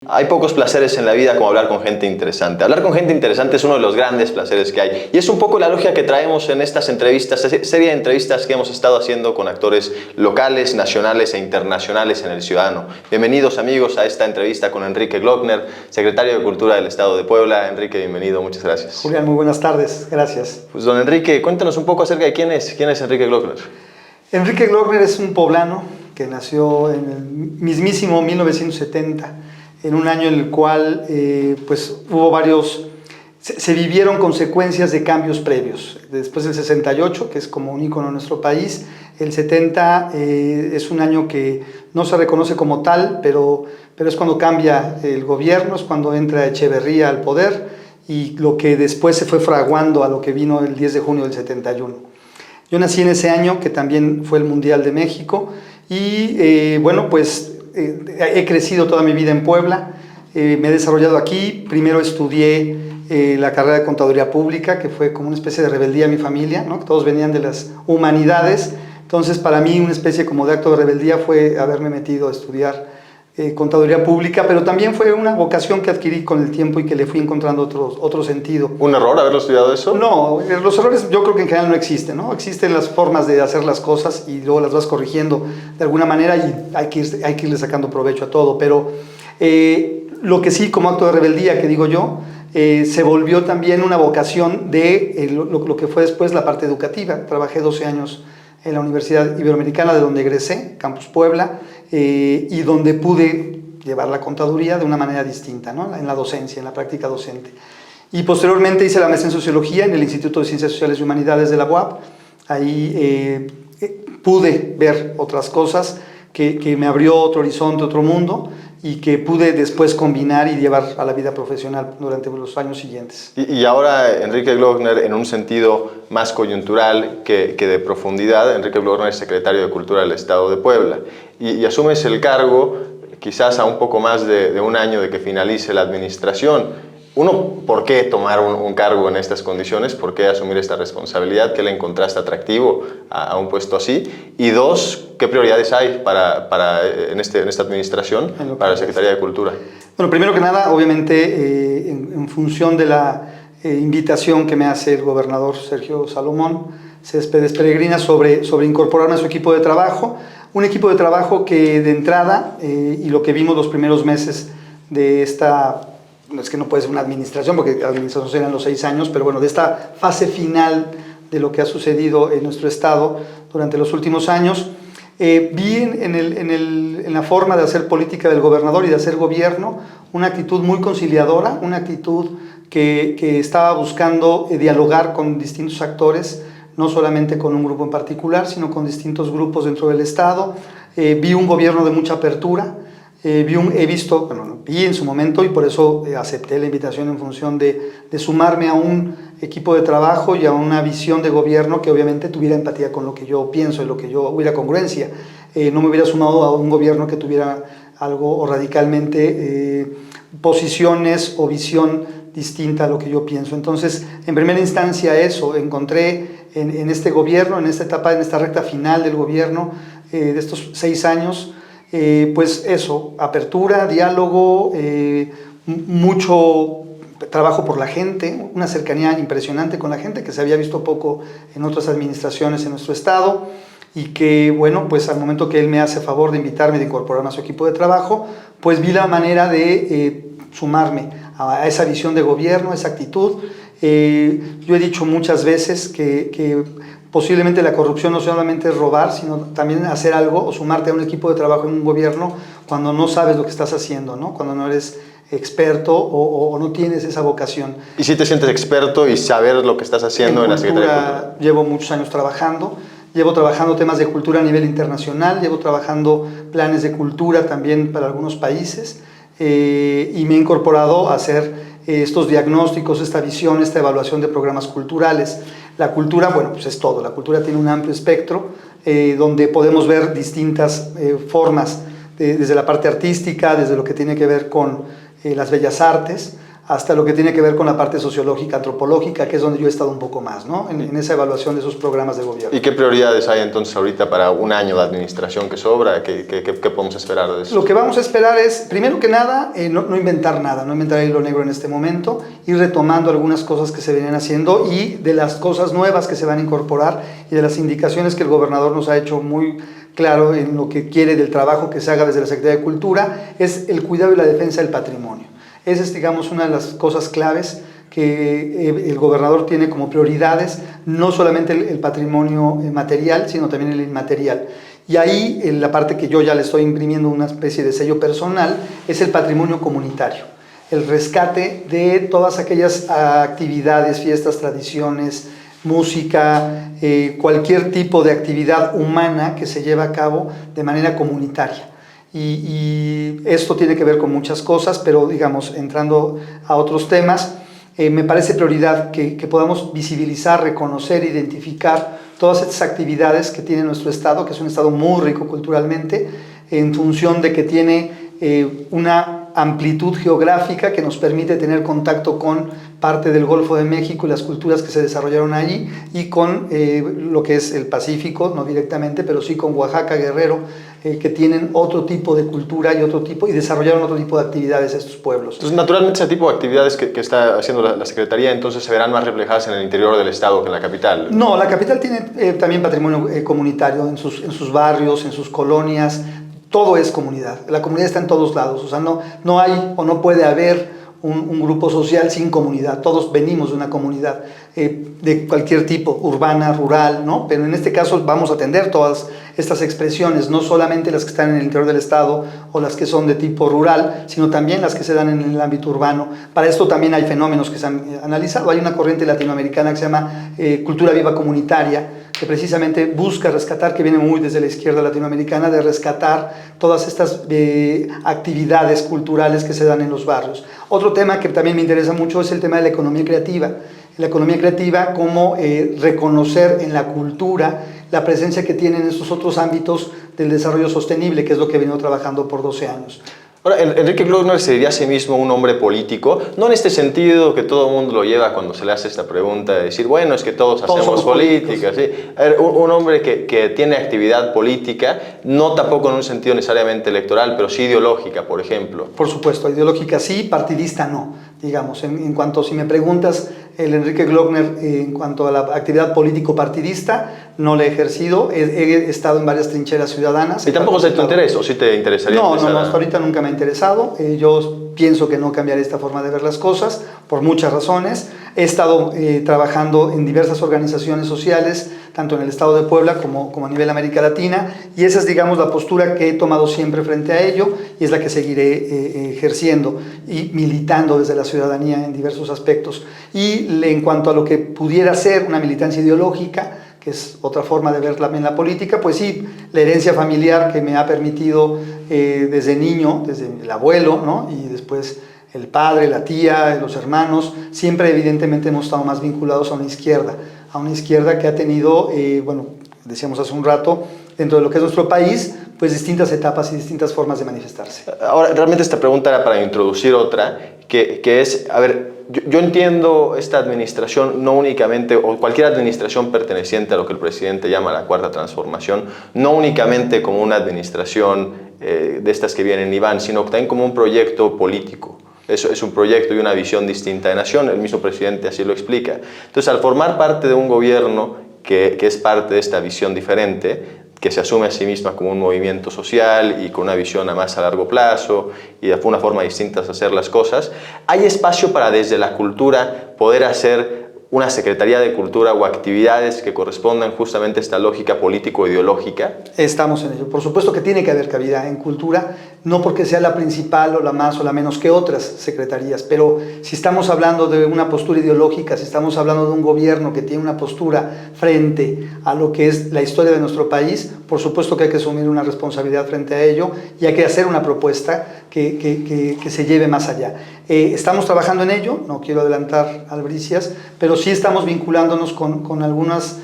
Hay pocos placeres en la vida como hablar con gente interesante. Hablar con gente interesante es uno de los grandes placeres que hay. Y es un poco la lógica que traemos en estas entrevistas, serie de entrevistas que hemos estado haciendo con actores locales, nacionales e internacionales en El Ciudadano. Bienvenidos amigos a esta entrevista con Enrique Glockner, secretario de Cultura del Estado de Puebla. Enrique, bienvenido, muchas gracias. Julián, muy buenas tardes, gracias. Pues don Enrique, cuéntanos un poco acerca de quién es Enrique Glockner. Enrique Glockner es un poblano que nació en el mismísimo 1970, en un año en el cual pues hubo se vivieron consecuencias de cambios previos. Después del 68, que es como un ícono en nuestro país, el 70 es un año que no se reconoce como tal, pero es cuando cambia el gobierno, es cuando entra Echeverría al poder y lo que después se fue fraguando a lo que vino el 10 de junio del 71. Yo nací en ese año, que también fue el Mundial de México, y bueno, pues he crecido toda mi vida en Puebla, me he desarrollado aquí. Primero estudié la carrera de Contaduría Pública, que fue como una especie de rebeldía a mi familia, ¿no? Todos venían de las humanidades, entonces para mí una especie como de acto de rebeldía fue haberme metido a estudiar Contaduría Pública, pero también fue una vocación que adquirí con el tiempo y que le fui encontrando otro sentido. ¿Un error haberlo estudiado eso? No, los errores yo creo que en general no existen, ¿no? Existen las formas de hacer las cosas y luego las vas corrigiendo de alguna manera y hay que irle sacando provecho a todo, pero lo que sí, como acto de rebeldía, que digo yo, se volvió también una vocación de lo que fue después la parte educativa. Trabajé 12 años en la Universidad Iberoamericana, de donde egresé, Campus Puebla, y donde pude llevar la contaduría de una manera distinta, ¿no? En la docencia, en la práctica docente. Y posteriormente hice la maestría en Sociología en el Instituto de Ciencias Sociales y Humanidades de la UAP. Ahí pude ver otras cosas que me abrió otro horizonte, otro mundo, y que pude después combinar y llevar a la vida profesional durante los años siguientes. Y ahora Enrique Glockner, en un sentido más coyuntural que de profundidad, Enrique Glockner es secretario de Cultura del Estado de Puebla y asumes el cargo quizás a un poco más de un año de que finalice la administración. Uno, ¿por qué tomar un cargo en estas condiciones? ¿Por qué asumir esta responsabilidad? ¿Qué le encontraste atractivo a un puesto así? Y dos, ¿qué prioridades hay en esta administración para la Secretaría de Cultura? Bueno, primero que nada, obviamente, en función de la invitación que me hace el gobernador Sergio Salomón Céspedes Peregrina sobre incorporarme a su equipo de trabajo, un equipo de trabajo que de entrada, y lo que vimos los primeros meses de esta, no es que no puede ser una administración, porque la administración serían los 6 años, pero bueno, de esta fase final de lo que ha sucedido en nuestro estado durante los últimos años, vi en la forma de hacer política del gobernador y de hacer gobierno una actitud muy conciliadora, una actitud que estaba buscando dialogar con distintos actores, no solamente con un grupo en particular, sino con distintos grupos dentro del estado. Vi un gobierno de mucha apertura. Vi en su momento, y por eso acepté la invitación en función de sumarme a un equipo de trabajo y a una visión de gobierno que obviamente tuviera empatía con lo que yo pienso y lo que yo hubiera congruencia. No me hubiera sumado a un gobierno que tuviera algo o radicalmente posiciones o visión distinta a lo que yo pienso. Entonces, en primera instancia eso, encontré en este gobierno, en esta etapa, en esta recta final del gobierno, de estos 6 años, pues eso, apertura, diálogo, mucho trabajo por la gente, una cercanía impresionante con la gente que se había visto poco en otras administraciones en nuestro estado, y que bueno, pues al momento que él me hace favor de invitarme, de incorporarme a su equipo de trabajo, pues vi la manera de sumarme a esa visión de gobierno, a esa actitud. Yo he dicho muchas veces que posiblemente la corrupción no solamente es robar, sino también hacer algo o sumarte a un equipo de trabajo en un gobierno cuando no sabes lo que estás haciendo, ¿no? Cuando no eres experto o no tienes esa vocación. ¿Y si te sientes experto y saber lo que estás haciendo en la Secretaría de Cultura? Llevo muchos años trabajando. Llevo trabajando temas de cultura a nivel internacional, llevo trabajando planes de cultura también para algunos países, y me he incorporado a hacer estos diagnósticos, esta visión, esta evaluación de programas culturales. La cultura, bueno, pues es todo. La cultura tiene un amplio espectro donde podemos ver distintas formas, desde la parte artística, desde lo que tiene que ver con las bellas artes, hasta lo que tiene que ver con la parte sociológica, antropológica, que es donde yo he estado un poco más, ¿no? En esa evaluación de esos programas de gobierno. ¿Y qué prioridades hay entonces ahorita para un año de administración que sobra? ¿Qué podemos esperar de eso? Lo que vamos a esperar es, primero que nada, no inventar nada, no inventar el hilo negro en este momento, ir retomando algunas cosas que se venían haciendo y de las cosas nuevas que se van a incorporar y de las indicaciones que el gobernador nos ha hecho muy claro en lo que quiere del trabajo que se haga desde la Secretaría de Cultura, es el cuidado y la defensa del patrimonio. Esa es, digamos, una de las cosas claves que el gobernador tiene como prioridades, no solamente el patrimonio material, sino también el inmaterial. Y ahí, en la parte que yo ya le estoy imprimiendo una especie de sello personal, es el patrimonio comunitario. El rescate de todas aquellas actividades, fiestas, tradiciones, música, cualquier tipo de actividad humana que se lleva a cabo de manera comunitaria. Y esto tiene que ver con muchas cosas, pero digamos, entrando a otros temas, me parece prioridad que podamos visibilizar, reconocer, identificar todas estas actividades que tiene nuestro estado, que es un estado muy rico culturalmente, en función de que tiene una amplitud geográfica que nos permite tener contacto con parte del Golfo de México y las culturas que se desarrollaron allí, y con lo que es el Pacífico, no directamente, pero sí con Oaxaca, Guerrero, que tienen otro tipo de cultura y desarrollaron otro tipo de actividades estos pueblos. Entonces, naturalmente, ese tipo de actividades que está haciendo la Secretaría, entonces se verán más reflejadas en el interior del estado que en la capital. No, la capital tiene también patrimonio comunitario en sus barrios, en sus colonias. Todo es comunidad, la comunidad está en todos lados, o sea, no hay o no puede haber un grupo social sin comunidad, todos venimos de una comunidad de cualquier tipo, urbana, rural, ¿no? Pero en este caso vamos a atender todas estas expresiones, no solamente las que están en el interior del estado o las que son de tipo rural, sino también las que se dan en el ámbito urbano. Para esto también hay fenómenos que se han analizado, hay una corriente latinoamericana que se llama Cultura Viva Comunitaria, que precisamente busca rescatar, que viene muy desde la izquierda latinoamericana, de rescatar todas estas actividades culturales que se dan en los barrios. Otro tema que también me interesa mucho es el tema de la economía creativa. La economía creativa, cómo reconocer en la cultura la presencia que tienen en estos otros ámbitos del desarrollo sostenible, que es lo que he venido trabajando por 12 años. Ahora, Enrique Glockner se diría a sí mismo un hombre político, no en este sentido que todo el mundo lo lleva cuando se le hace esta pregunta de decir, bueno, es que todos hacemos política, ¿sí? A ver, un hombre que tiene actividad política, no tampoco en un sentido necesariamente electoral, pero sí ideológica, por ejemplo. Por supuesto, ideológica sí, partidista no. Digamos, en cuanto, si me preguntas, el Enrique Glockner, en cuanto a la actividad político-partidista, no la he ejercido, he estado en varias trincheras ciudadanas. ¿Y tampoco es de tu interés o sí te interesaría? No, hasta ahorita nunca me ha interesado. Yo pienso que no cambiaré esta forma de ver las cosas por muchas razones. He estado trabajando en diversas organizaciones sociales, tanto en el estado de Puebla como a nivel América Latina, y esa es, digamos, la postura que he tomado siempre frente a ello, y es la que seguiré ejerciendo y militando desde la ciudadanía en diversos aspectos. Y en cuanto a lo que pudiera ser una militancia ideológica, que es otra forma de ver también la política, pues sí, la herencia familiar que me ha permitido desde niño, desde el abuelo, ¿no? Y después el padre, la tía, los hermanos, siempre evidentemente hemos estado más vinculados a una izquierda que ha tenido, bueno, decíamos hace un rato, dentro de lo que es nuestro país, pues distintas etapas y distintas formas de manifestarse. Ahora, realmente esta pregunta era para introducir otra, que es, a ver, yo entiendo esta administración no únicamente, o cualquier administración perteneciente a lo que el presidente llama la Cuarta Transformación, no únicamente como una administración de estas que vienen y van, sino también como un proyecto político. Eso es un proyecto y una visión distinta de nación, el mismo presidente así lo explica. Entonces, al formar parte de un gobierno que es parte de esta visión diferente, que se asume a sí misma como un movimiento social y con una visión a más a largo plazo y de una forma distinta de hacer las cosas, ¿hay espacio para desde la cultura poder hacer una Secretaría de Cultura o actividades que correspondan justamente a esta lógica político-ideológica? Estamos en ello. Por supuesto que tiene que haber cabida en cultura, no porque sea la principal o la más o la menos que otras secretarías, pero si estamos hablando de una postura ideológica, si estamos hablando de un gobierno que tiene una postura frente a lo que es la historia de nuestro país, por supuesto que hay que asumir una responsabilidad frente a ello y hay que hacer una propuesta que se lleve más allá. Estamos trabajando en ello, no quiero adelantar albricias, pero sí estamos vinculándonos con algunas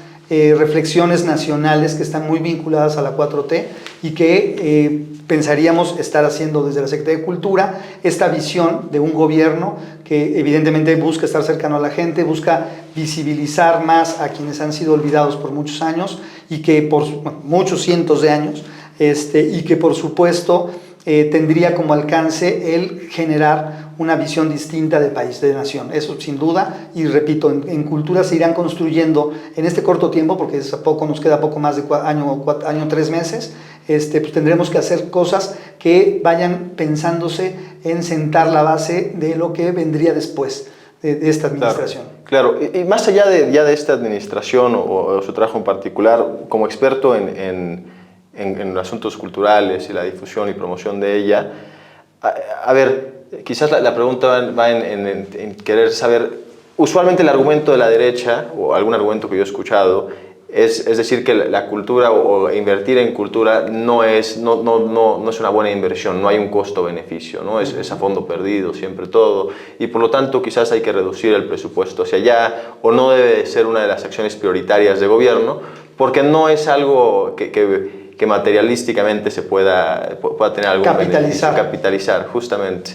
reflexiones nacionales que están muy vinculadas a la 4T y que pensaríamos estar haciendo desde la Secretaría de Cultura esta visión de un gobierno que evidentemente busca estar cercano a la gente, busca visibilizar más a quienes han sido olvidados por muchos años y que por muchos cientos de años, y que por supuesto tendría como alcance el generar una visión distinta de país, de nación. Eso sin duda, y repito, en cultura se irán construyendo en este corto tiempo, porque es a poco, nos queda poco más de año 3 meses, pues tendremos que hacer cosas que vayan pensándose en sentar la base de lo que vendría después de esta administración. Claro. Y más allá de esta administración o su trabajo en particular, como experto en asuntos culturales y la difusión y promoción de ella, a ver, quizás la pregunta va en querer saber, usualmente el argumento de la derecha, o algún argumento que yo he escuchado, es decir que la cultura o invertir en cultura no es una buena inversión, no hay un costo-beneficio, ¿no? Es a fondo perdido siempre todo, y por lo tanto quizás hay que reducir el presupuesto hacia allá, o no debe ser una de las acciones prioritarias de gobierno, porque no es algo que materialísticamente se pueda tener algún capitalizar, justamente.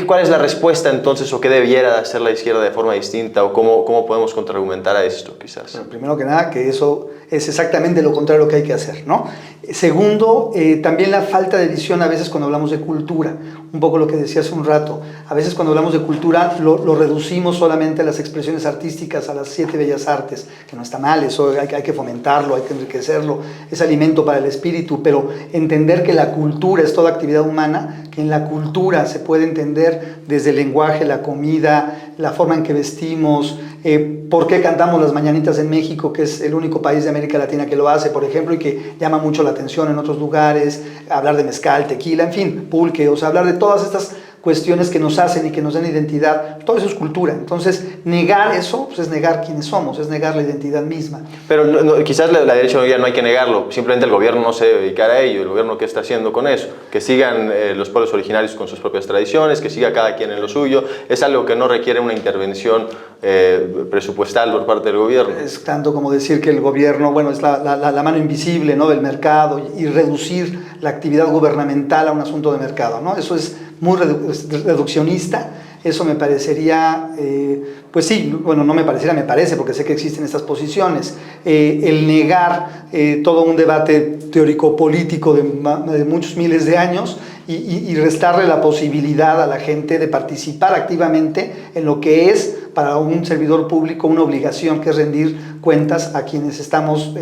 ¿Cuál es la respuesta entonces, o qué debiera hacer la izquierda de forma distinta, o cómo podemos contraargumentar a esto, quizás? Bueno, primero que nada, que eso es exactamente lo contrario que hay que hacer, ¿no? Segundo, también la falta de visión a veces cuando hablamos de cultura, un poco lo que decía hace un rato, a veces cuando hablamos de cultura lo reducimos solamente a las expresiones artísticas, a las 7 bellas artes, que no está mal, eso hay que fomentarlo, hay que enriquecerlo, es alimento para el espíritu, pero entender que la cultura es toda actividad humana, que en la cultura se puede entender desde el lenguaje, la comida, la forma en que vestimos, por qué cantamos las mañanitas en México, que es el único país de América Latina que lo hace, por ejemplo, y que llama mucho la atención en otros lugares, hablar de mezcal, tequila, en fin, pulque, o sea, hablar de todas estas cuestiones que nos hacen y que nos dan identidad, todo eso es cultura. Entonces, negar eso, pues es negar quiénes somos, es negar la identidad misma. Pero quizás la derecha no hay que negarlo, simplemente el gobierno no se debe dedicar a ello. ¿El gobierno qué está haciendo con eso? Que sigan los pueblos originarios con sus propias tradiciones, que siga cada quien en lo suyo, es algo que no requiere una intervención presupuestal por parte del gobierno. Es tanto como decir que el gobierno, bueno, es la mano invisible, ¿no?, del mercado, y reducir la actividad gubernamental a un asunto de mercado, ¿no? Eso es muy reduccionista. Eso me parecería, pues sí, bueno, no me pareciera, me parece, porque sé que existen estas posiciones. El negar todo un debate teórico-político de muchos miles de años y restarle la posibilidad a la gente de participar activamente en lo que es para un servidor público una obligación, que es rendir cuentas a quienes estamos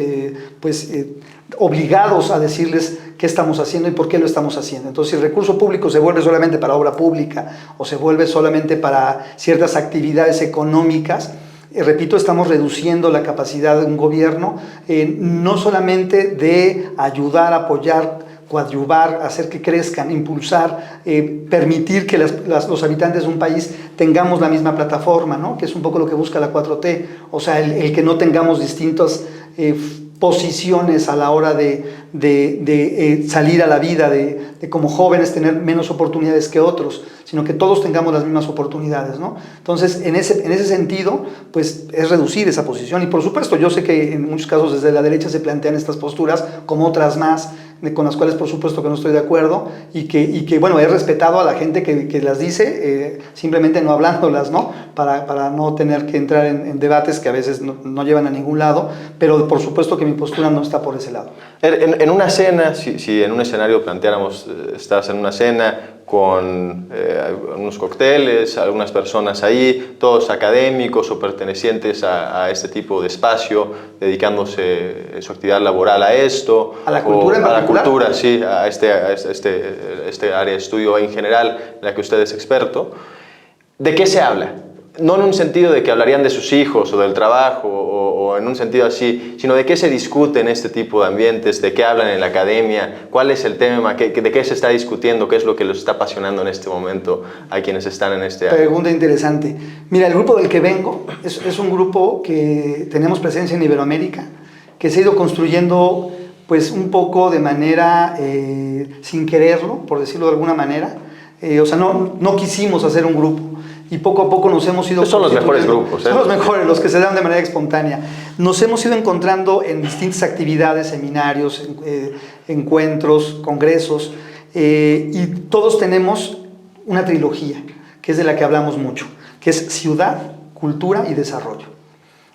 obligados a decirles qué estamos haciendo y por qué lo estamos haciendo. Entonces, si el recurso público se vuelve solamente para obra pública o se vuelve solamente para ciertas actividades económicas, repito, estamos reduciendo la capacidad de un gobierno, no solamente de ayudar, apoyar, coadyuvar, hacer que crezcan, impulsar, permitir que los habitantes de un país tengamos la misma plataforma, ¿no?, que es un poco lo que busca la 4T, o sea, el que no tengamos distintas posiciones a la hora de salir a la vida, de como jóvenes tener menos oportunidades que otros, sino que todos tengamos las mismas oportunidades, ¿no? Entonces, en ese sentido, pues es reducir esa posición. Y por supuesto, yo sé que en muchos casos desde la derecha se plantean estas posturas, como otras más, con las cuales por supuesto que no estoy de acuerdo, y que bueno, he respetado a la gente que las dice, simplemente no hablándolas, ¿no?, para no tener que entrar en debates que a veces no llevan a ningún lado, pero por supuesto que mi postura no está por ese lado. En una cena, si en un escenario planteáramos, estás en una cena con unos cócteles, algunas personas ahí, todos académicos o pertenecientes a este tipo de espacio, dedicándose su actividad laboral a esto. ¿A la cultura en particular? A la cultura, sí, a este área de estudio en general, en la que usted es experto. ¿De qué se habla? No en un sentido de que hablarían de sus hijos o del trabajo o en un sentido así, sino de qué se discute en este tipo de ambientes, de qué hablan en la academia, cuál es el tema, de qué se está discutiendo, qué es lo que los está apasionando en este momento a quienes están en este área. Pregunta interesante. Mira, el grupo del que vengo es un grupo que tenemos presencia en Iberoamérica, que se ha ido construyendo pues un poco de manera sin quererlo, por decirlo de alguna manera. O sea, no quisimos hacer un grupo. y poco a poco nos hemos ido... Son los mejores grupos. Son los mejores, los que se dan de manera espontánea. Nos hemos ido encontrando en distintas actividades, seminarios, encuentros, congresos, y todos tenemos una trilogía, que es de la que hablamos mucho, que es ciudad, cultura y desarrollo.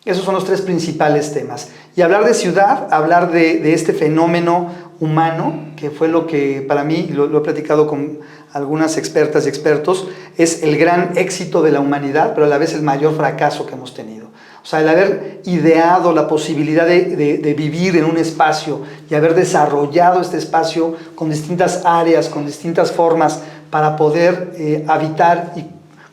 Esos son los tres principales temas. Y hablar de ciudad, hablar de este fenómeno humano, que fue lo que para mí, lo he platicado con algunas expertas y expertos, es el gran éxito de la humanidad, pero a la vez el mayor fracaso que hemos tenido. O sea, el haber ideado la posibilidad de vivir en un espacio y haber desarrollado este espacio con distintas áreas, con distintas formas para poder habitar y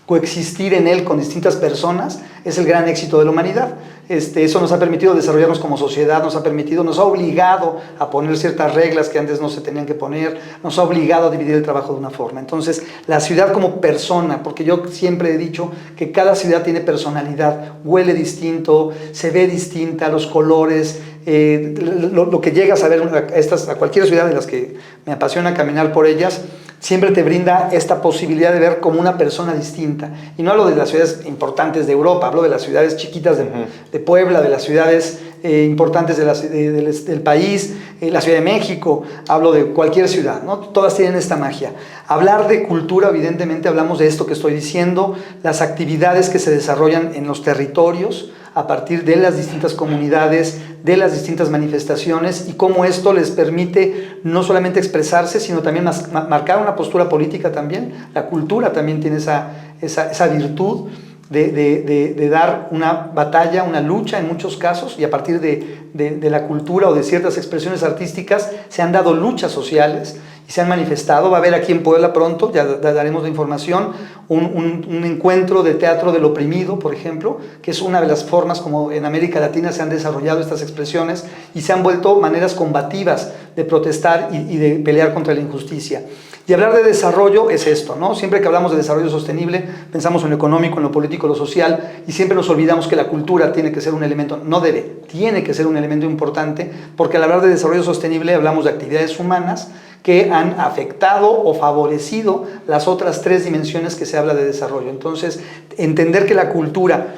coexistir en él con distintas personas, es el gran éxito de la humanidad. Eso nos ha permitido desarrollarnos como sociedad, nos ha obligado a poner ciertas reglas que antes no se tenían que poner, nos ha obligado a dividir el trabajo de una forma. Entonces, la ciudad como persona, porque yo siempre he dicho que cada ciudad tiene personalidad, huele distinto, se ve distinta, los colores, lo que llegas a ver a cualquier ciudad de las que me apasiona caminar por ellas, siempre te brinda esta posibilidad de ver como una persona distinta. Y no hablo de las ciudades importantes de Europa, hablo de las ciudades chiquitas de Puebla, de las ciudades importantes del país, la Ciudad de México, hablo de cualquier ciudad, ¿no? Todas tienen esta magia. Hablar de cultura, evidentemente hablamos de esto que estoy diciendo, las actividades que se desarrollan en los territorios, a partir de las distintas comunidades, de las distintas manifestaciones y cómo esto les permite no solamente expresarse, sino también marcar una postura política también. La cultura también tiene esa virtud de dar una batalla, una lucha en muchos casos, y a partir de la cultura o de ciertas expresiones artísticas se han dado luchas sociales y se han manifestado. Va a haber aquí en Puebla pronto, ya daremos la información, un encuentro de teatro del oprimido, por ejemplo, que es una de las formas como en América Latina se han desarrollado estas expresiones y se han vuelto maneras combativas de protestar y de pelear contra la injusticia. Y hablar de desarrollo es esto, ¿no? Siempre que hablamos de desarrollo sostenible, pensamos en lo económico, en lo político, en lo social, y siempre nos olvidamos que la cultura tiene que ser un elemento, tiene que ser un elemento importante, porque al hablar de desarrollo sostenible hablamos de actividades humanas que han afectado o favorecido las otras tres dimensiones que se habla de desarrollo. Entonces, entender que la cultura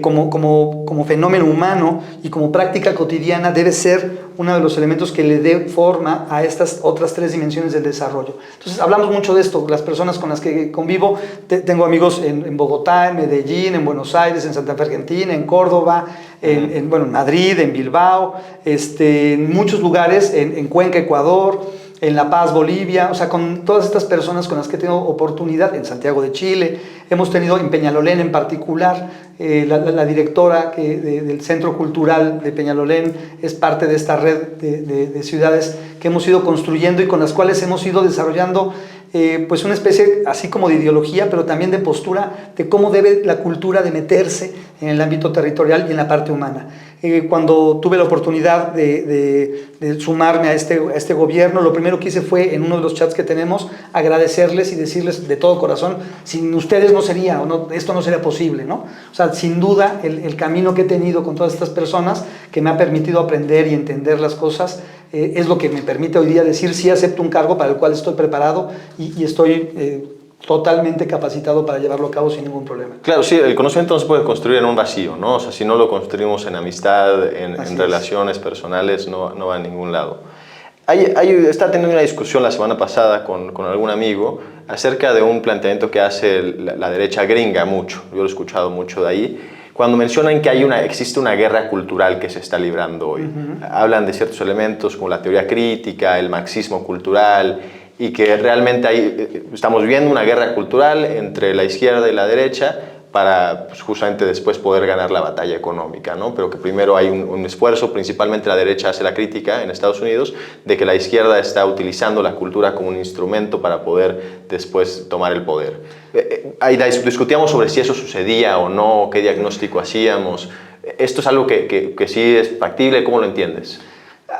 como fenómeno humano y como práctica cotidiana debe ser uno de los elementos que le dé forma a estas otras tres dimensiones del desarrollo. Entonces, hablamos mucho de esto, las personas con las que convivo, tengo amigos en Bogotá, en Medellín, en Buenos Aires, en Santa Fe, Argentina, en Córdoba, en Madrid, en Bilbao, en muchos lugares, en Cuenca, Ecuador, en La Paz, Bolivia, o sea, con todas estas personas con las que tengo oportunidad, en Santiago de Chile, hemos tenido en Peñalolén en particular, la directora del Centro Cultural de Peñalolén es parte de esta red de ciudades que hemos ido construyendo y con las cuales hemos ido desarrollando pues una especie así como de ideología, pero también de postura de cómo debe la cultura de meterse en el ámbito territorial y en la parte humana. Cuando tuve la oportunidad de sumarme a este gobierno, lo primero que hice fue, en uno de los chats que tenemos, agradecerles y decirles de todo corazón, sin ustedes no sería, esto no sería posible, ¿no? O sea, sin duda, el camino que he tenido con todas estas personas, que me ha permitido aprender y entender las cosas, es lo que me permite hoy día decir, sí acepto un cargo para el cual estoy preparado y estoy totalmente capacitado para llevarlo a cabo sin ningún problema. Claro, sí, el conocimiento no se puede construir en un vacío, ¿no? O sea, si no lo construimos en amistad, en relaciones personales, no va a ningún lado. Estaba teniendo una discusión la semana pasada con algún amigo acerca de un planteamiento que hace la derecha gringa mucho, yo lo he escuchado mucho de ahí, cuando mencionan que existe una guerra cultural que se está librando hoy. Hablan de ciertos elementos como la teoría crítica, el marxismo cultural, y que realmente estamos viendo una guerra cultural entre la izquierda y la derecha para pues, justamente después poder ganar la batalla económica, ¿no? Pero que primero hay un esfuerzo, principalmente la derecha hace la crítica en Estados Unidos, de que la izquierda está utilizando la cultura como un instrumento para poder después tomar el poder. Ahí discutíamos sobre si eso sucedía o no, qué diagnóstico hacíamos. ¿Esto es algo que sí es factible? ¿Cómo lo entiendes?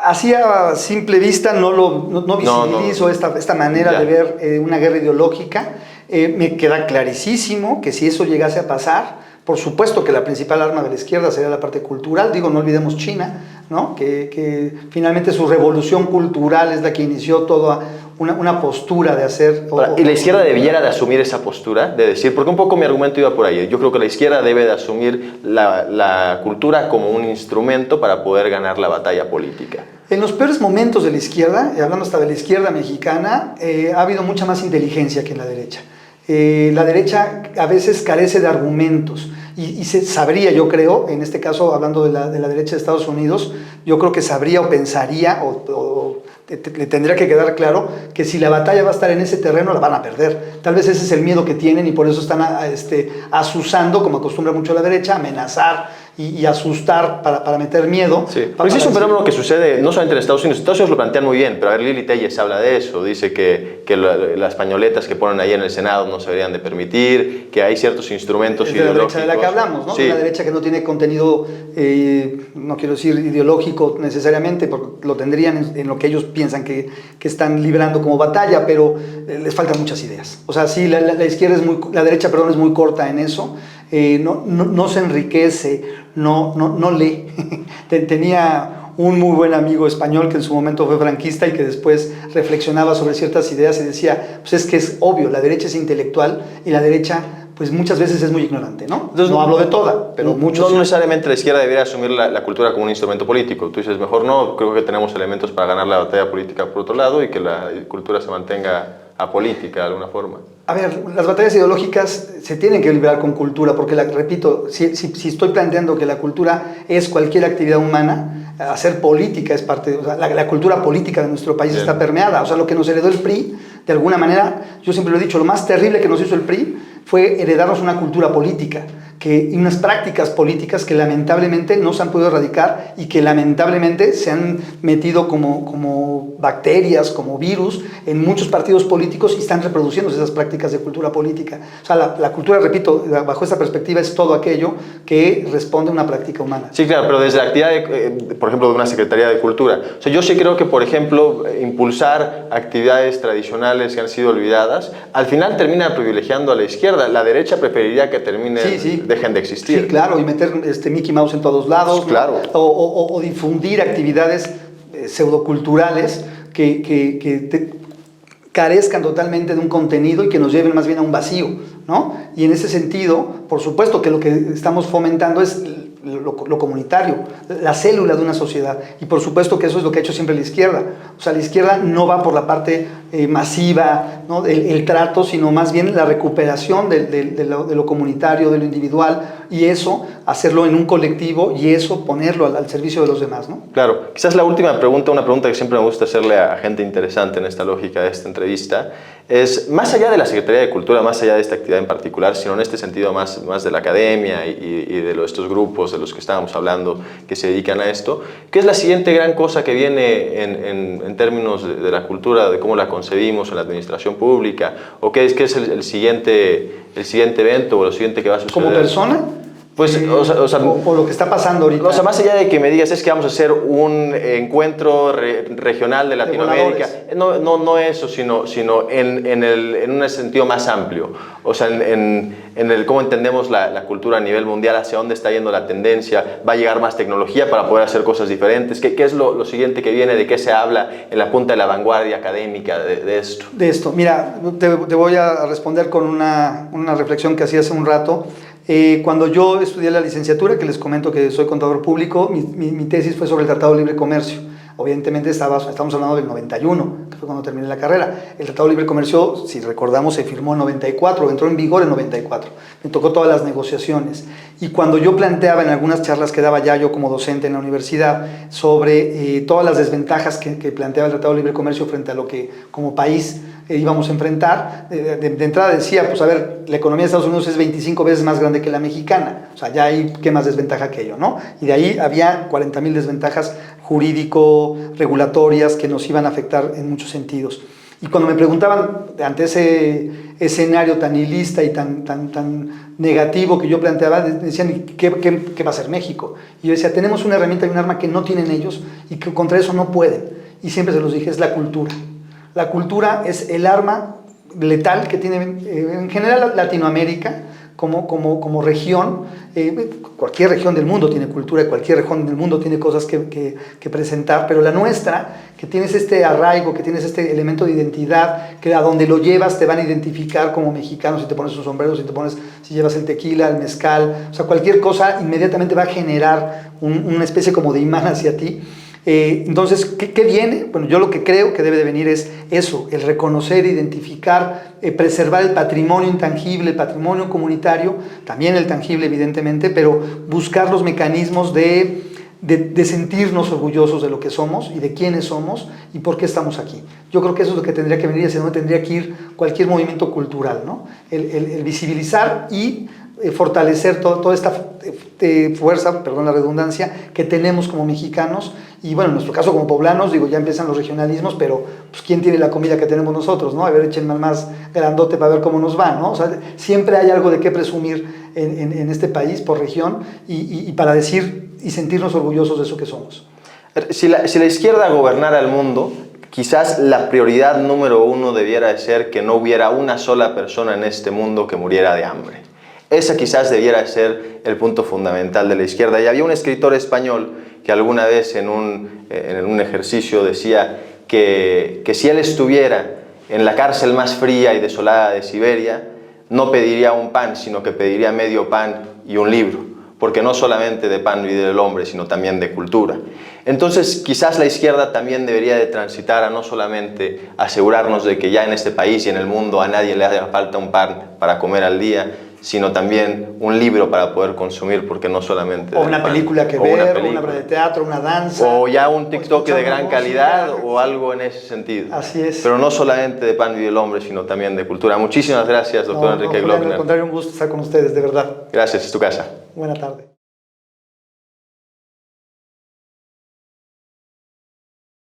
Así a simple vista no visibilizo esta manera de ver una guerra ideológica. Me queda clarísimo que si eso llegase a pasar, por supuesto que la principal arma de la izquierda sería la parte cultural. Digo, no olvidemos China, ¿no? Que finalmente su revolución cultural es la que inició toda una postura de hacer... ¿Y la izquierda debiera de asumir esa postura? De decir, porque un poco mi argumento iba por ahí. Yo creo que la izquierda debe de asumir la cultura como un instrumento para poder ganar la batalla política. En los peores momentos de la izquierda, hablando hasta de la izquierda mexicana, ha habido mucha más inteligencia que en la derecha. La derecha a veces carece de argumentos y se sabría, yo creo, en este caso hablando de la derecha de Estados Unidos, yo creo que sabría o pensaría le tendría que quedar claro que si la batalla va a estar en ese terreno la van a perder. Tal vez ese es el miedo que tienen y por eso están asusando, como acostumbra mucho la derecha, amenazar y asustar para meter miedo. Sí. Pero sí es un fenómeno que sucede no solamente en Estados Unidos. Estados Unidos lo plantean muy bien, pero a ver, Lili Telles habla de eso. Dice que las pañoletas que ponen ahí en el Senado no se deberían de permitir, que hay ciertos instrumentos ideológicos. De la derecha de la que hablamos, ¿no? Sí. De una derecha que no tiene contenido, no quiero decir ideológico necesariamente, porque lo tendrían en lo que ellos piensan que están librando como batalla, pero les faltan muchas ideas. O sea, sí, la izquierda la derecha, perdón, es muy corta en eso. No se enriquece, no lee. Tenía un muy buen amigo español que en su momento fue franquista y que después reflexionaba sobre ciertas ideas y decía, pues es que es obvio, la derecha es intelectual y la derecha pues muchas veces es muy ignorante, ¿no? Entonces, no hablo de toda, pero muchos... No necesariamente la izquierda debería asumir la cultura como un instrumento político. Tú dices, mejor no, creo que tenemos elementos para ganar la batalla política por otro lado y que la cultura se mantenga apolítica de alguna forma. A ver, las batallas ideológicas se tienen que librar con cultura, porque, repito, si estoy planteando que la cultura es cualquier actividad humana, hacer política es parte, o sea, la cultura política de nuestro país está permeada. O sea, lo que nos heredó el PRI, de alguna manera, yo siempre lo he dicho, lo más terrible que nos hizo el PRI fue heredarnos una cultura política y unas prácticas políticas que lamentablemente no se han podido erradicar y que lamentablemente se han metido como bacterias, como virus en muchos partidos políticos y están reproduciéndose esas prácticas de cultura política. O sea, la cultura, repito, bajo esta perspectiva es todo aquello que responde a una práctica humana. Sí, claro, pero desde la actividad, por ejemplo, de una Secretaría de Cultura. O sea, yo sí creo que, por ejemplo, impulsar actividades tradicionales que han sido olvidadas, al final termina privilegiando a la izquierda. La derecha preferiría que dejen de existir. Sí, claro, y meter Mickey Mouse en todos lados. Claro. O difundir actividades pseudoculturales que carezcan totalmente de un contenido y que nos lleven más bien a un vacío, ¿no? Y en ese sentido, por supuesto que lo que estamos fomentando es lo comunitario, la célula de una sociedad. Y por supuesto que eso es lo que ha hecho siempre la izquierda. O sea, la izquierda no va por la parte masiva, ¿no? el trato, sino más bien la recuperación de lo comunitario, de lo individual, y eso, hacerlo en un colectivo y eso ponerlo al servicio de los demás, ¿no? Claro. Quizás la última pregunta, una pregunta que siempre me gusta hacerle a gente interesante en esta lógica de esta entrevista, es, más allá de la Secretaría de Cultura, más allá de esta actividad en particular, sino en este sentido más de la academia y de estos grupos de los que estábamos hablando que se dedican a esto, ¿qué es la siguiente gran cosa que viene en términos de la cultura, de cómo la concebimos en la administración pública? ¿O qué es el siguiente evento o lo siguiente que va a suceder? ¿Como persona? Pues, o lo que está pasando ahorita. O sea, más allá de que me digas es que vamos a hacer un encuentro regional de Latinoamérica, no eso, sino en un sentido más amplio. O sea, en el cómo entendemos la cultura a nivel mundial, hacia dónde está yendo la tendencia, va a llegar más tecnología para poder hacer cosas diferentes. ¿Qué es lo siguiente que viene? ¿De qué se habla en la punta de la vanguardia académica de esto? De esto, mira, te voy a responder con una reflexión que hacía hace un rato. Cuando yo estudié la licenciatura, que les comento que soy contador público, mi tesis fue sobre el Tratado de Libre Comercio. Obviamente estamos hablando del 91, que fue cuando terminé la carrera. El Tratado de Libre Comercio, si recordamos, se firmó en 94, entró en vigor en 94. Me tocó todas las negociaciones. Y cuando yo planteaba en algunas charlas que daba ya yo como docente en la universidad sobre todas las desventajas que planteaba el Tratado de Libre Comercio frente a lo que como país íbamos a enfrentar, de entrada decía, pues a ver, la economía de Estados Unidos es 25 veces más grande que la mexicana, o sea, ya hay qué más desventaja que ello, ¿no? Y de ahí había 40,000 desventajas jurídico-regulatorias que nos iban a afectar en muchos sentidos. Y cuando me preguntaban, ante ese escenario tan nihilista y tan negativo que yo planteaba, decían, ¿qué va a hacer México? Y yo decía, tenemos una herramienta y un arma que no tienen ellos y que contra eso no pueden. Y siempre se los dije, es la cultura. La cultura es el arma letal que tiene en general Latinoamérica como región, cualquier región del mundo tiene cultura, cualquier región del mundo tiene cosas que presentar, pero la nuestra, que tienes este arraigo, que tienes este elemento de identidad, que a donde lo llevas te van a identificar como mexicano, si te pones un sombrero, si llevas el tequila, el mezcal, o sea, cualquier cosa inmediatamente va a generar una especie como de imán hacia ti. Entonces, ¿qué viene? Bueno, yo lo que creo que debe de venir es eso, el reconocer, identificar, preservar el patrimonio intangible, el patrimonio comunitario, también el tangible evidentemente, pero buscar los mecanismos de sentirnos orgullosos de lo que somos y de quiénes somos y por qué estamos aquí. Yo creo que eso es lo que tendría que venir, hacia donde tendría que ir cualquier movimiento cultural, ¿no? El visibilizar y fortalecer toda esta fuerza, perdón la redundancia, que tenemos como mexicanos y bueno, en nuestro caso como poblanos, digo, ya empiezan los regionalismos, pero pues ¿quién tiene la comida que tenemos nosotros, no? A ver, échenme más grandote para ver cómo nos va, ¿no? O sea, siempre hay algo de qué presumir en este país por región y para decir y sentirnos orgullosos de eso que somos. Si la izquierda gobernara el mundo, quizás la prioridad número uno debiera de ser que no hubiera una sola persona en este mundo que muriera de hambre. Esa quizás debiera ser el punto fundamental de la izquierda. Y había un escritor español que alguna vez en un ejercicio decía que si él estuviera en la cárcel más fría y desolada de Siberia, no pediría un pan, sino que pediría medio pan y un libro. Porque no solamente de pan vive el hombre, sino también de cultura. Entonces, quizás la izquierda también debería de transitar a no solamente asegurarnos de que ya en este país y en el mundo a nadie le haga falta un pan para comer al día, sino también un libro para poder consumir, porque no solamente... O una película que ver, o una obra de teatro, una danza. O ya un TikTok de gran calidad o algo en ese sentido. Así es. Pero no solamente de pan vive el hombre, sino también de cultura. Muchísimas gracias, doctor Enrique Glockner. Al contrario, un gusto estar con ustedes, de verdad. Gracias, es tu casa. Buena tarde.